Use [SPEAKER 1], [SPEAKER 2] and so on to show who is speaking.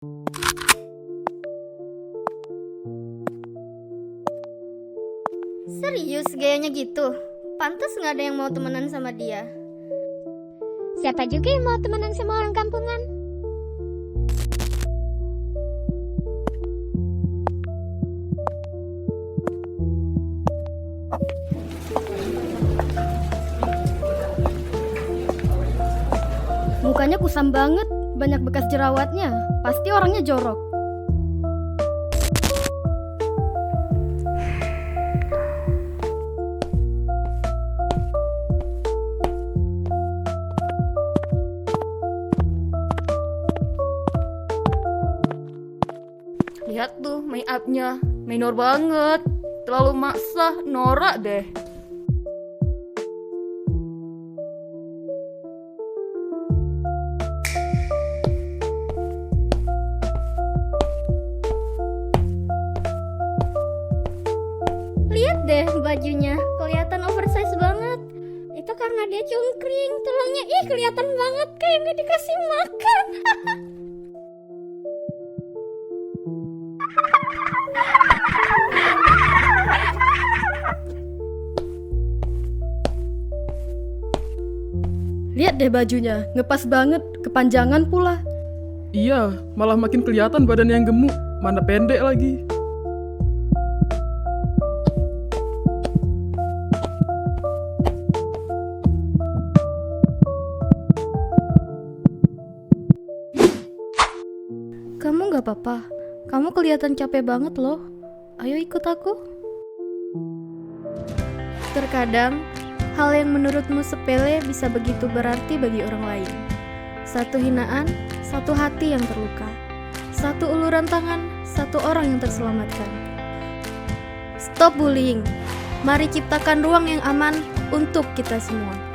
[SPEAKER 1] Serius gayanya gitu? Pantas gak ada yang mau temenan sama dia.
[SPEAKER 2] Siapa juga yang mau temenan sama orang kampungan?
[SPEAKER 1] Mukanya kusam banget, banyak bekas jerawatnya. Pasti orangnya jorok.
[SPEAKER 3] Lihat tuh make upnya, minor banget. Terlalu maksa, norak deh.
[SPEAKER 1] Lihat deh bajunya, kelihatan oversize banget. Itu karena dia cungkring, tulangnya kelihatan banget kayak gak dikasih makan.
[SPEAKER 4] Lihat deh bajunya, ngepas banget, kepanjangan pula.
[SPEAKER 5] Iya, malah makin kelihatan badan yang gemuk, mana pendek lagi.
[SPEAKER 4] Kamu gak apa-apa, kamu kelihatan capek banget loh. Ayo ikut aku. Terkadang, hal yang menurutmu sepele bisa begitu berarti bagi orang lain. Satu hinaan, satu hati yang terluka. Satu uluran tangan, satu orang yang terselamatkan. Stop bullying. Mari ciptakan ruang yang aman untuk kita semua.